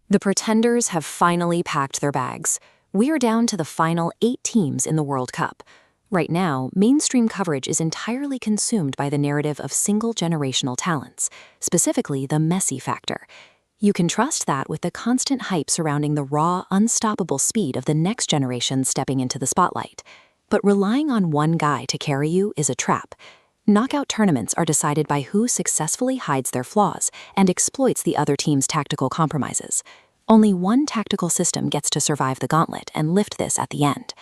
The Pretenders have finally packed their bags. We're down to the final 8 teams in the World Cup. Right now, mainstream coverage is entirely consumed by the narrative of single-generational talents, specifically the Messi factor. You can trust that with the constant hype surrounding the raw, unstoppable speed of the next generation stepping into the spotlight. But relying on one guy to carry you is a trap. Knockout tournaments are decided by who successfully hides their flaws and exploits the other team's tactical compromises. Only one tactical system gets to survive the gauntlet and lift this at the end.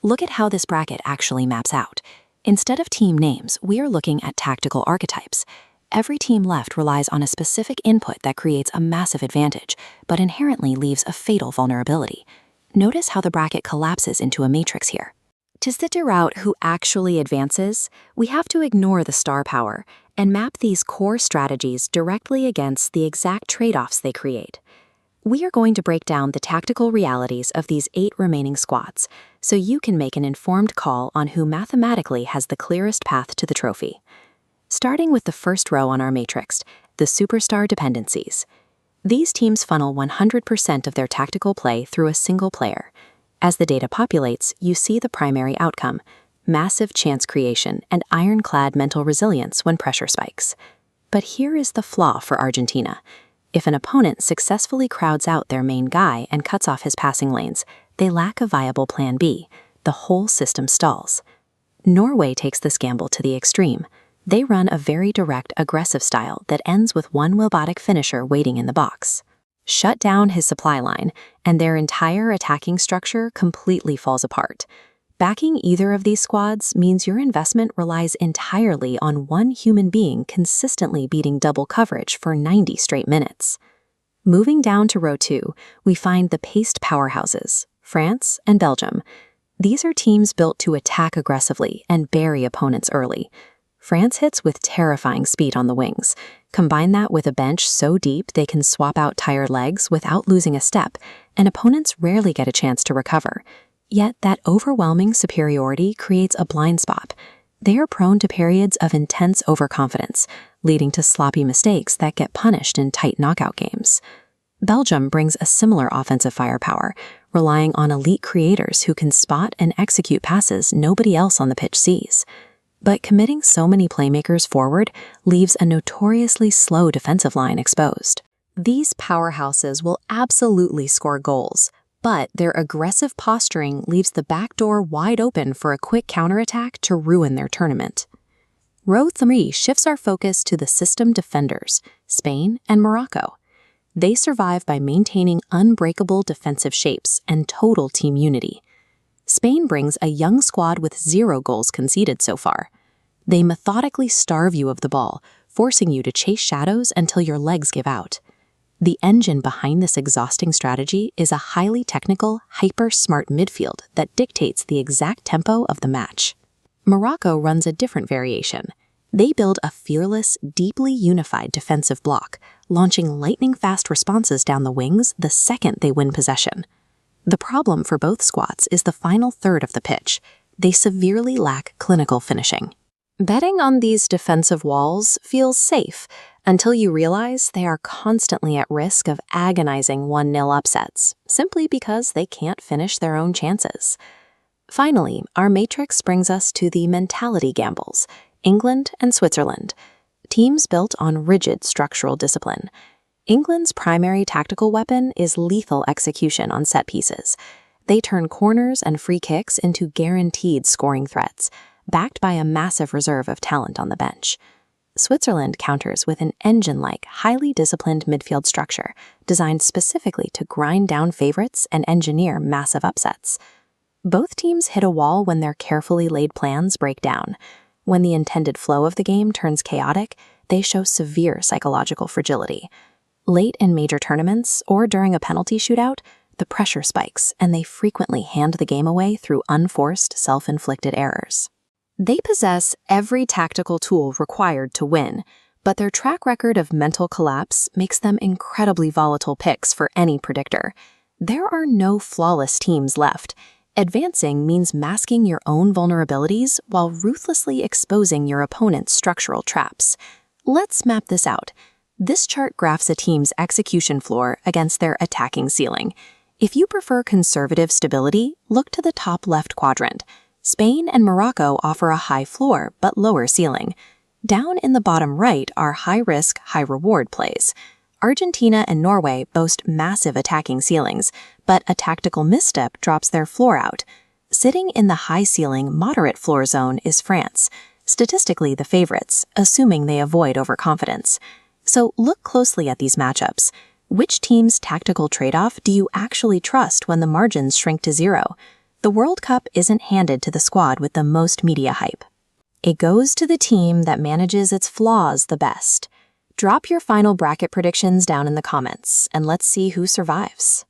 Look at how this bracket actually maps out. Instead of team names, we are looking at tactical archetypes. Every team left relies on a specific input that creates a massive advantage, but inherently leaves a fatal vulnerability. Notice how the bracket collapses into a matrix here. To figure out who actually advances, we have to ignore the star power and map these core strategies directly against the exact trade-offs they create. We are going to break down the tactical realities of these 8 remaining squads, so you can make an informed call on who mathematically has the clearest path to the trophy. Starting with the first row on our matrix, the superstar dependencies. These teams funnel 100% of their tactical play through a single player. As the data populates, you see the primary outcome: massive chance creation and ironclad mental resilience when pressure spikes. But here is the flaw for Argentina. If an opponent successfully crowds out their main guy and cuts off his passing lanes, they lack a viable plan B. The whole system stalls. Norway takes this gamble to the extreme. They run a very direct, aggressive style that ends with one robotic finisher waiting in the box. Shut down his supply line, and their entire attacking structure completely falls apart. Backing either of these squads means your investment relies entirely on one human being consistently beating double coverage for 90 straight minutes. Moving down to row 2, we find the paced powerhouses, France and Belgium. These are teams built to attack aggressively and bury opponents early. France hits with terrifying speed on the wings. Combine that with a bench so deep they can swap out tired legs without losing a step, and opponents rarely get a chance to recover. Yet that overwhelming superiority creates a blind spot. They are prone to periods of intense overconfidence, leading to sloppy mistakes that get punished in tight knockout games. Belgium brings a similar offensive firepower, relying on elite creators who can spot and execute passes nobody else on the pitch sees. But committing so many playmakers forward leaves a notoriously slow defensive line exposed. These powerhouses will absolutely score goals, but their aggressive posturing leaves the back door wide open for a quick counterattack to ruin their tournament. Row 3 shifts our focus to the system defenders, Spain and Morocco. They survive by maintaining unbreakable defensive shapes and total team unity. Spain brings a young squad with 0 goals conceded so far. They methodically starve you of the ball, forcing you to chase shadows until your legs give out. The engine behind this exhausting strategy is a highly technical, hyper-smart midfield that dictates the exact tempo of the match. Morocco runs a different variation. They build a fearless, deeply unified defensive block, launching lightning-fast responses down the wings the second they win possession. The problem for both squads is the final third of the pitch. They severely lack clinical finishing. Betting on these defensive walls feels safe until you realize they are constantly at risk of agonizing 1-0 upsets, simply because they can't finish their own chances. Finally, our matrix brings us to the mentality gambles, England and Switzerland, teams built on rigid structural discipline. England's primary tactical weapon is lethal execution on set pieces. They turn corners and free kicks into guaranteed scoring threats, backed by a massive reserve of talent on the bench. Switzerland counters with an engine-like, highly disciplined midfield structure designed specifically to grind down favorites and engineer massive upsets. Both teams hit a wall when their carefully laid plans break down. When the intended flow of the game turns chaotic, they show severe psychological fragility. Late in major tournaments or during a penalty shootout, the pressure spikes and they frequently hand the game away through unforced, self-inflicted errors. They possess every tactical tool required to win, but their track record of mental collapse makes them incredibly volatile picks for any predictor. There are no flawless teams left. Advancing means masking your own vulnerabilities while ruthlessly exposing your opponent's structural traps. Let's map this out. This chart graphs a team's execution floor against their attacking ceiling. If you prefer conservative stability, look to the top left quadrant. Spain and Morocco offer a high floor but lower ceiling. Down in the bottom right are high-risk, high-reward plays. Argentina and Norway boast massive attacking ceilings, but a tactical misstep drops their floor out. Sitting in the high-ceiling, moderate floor zone is France, statistically the favorites, assuming they avoid overconfidence. So look closely at these matchups. Which team's tactical trade-off do you actually trust when the margins shrink to zero? The World Cup isn't handed to the squad with the most media hype. It goes to the team that manages its flaws the best. Drop your final bracket predictions down in the comments, and let's see who survives.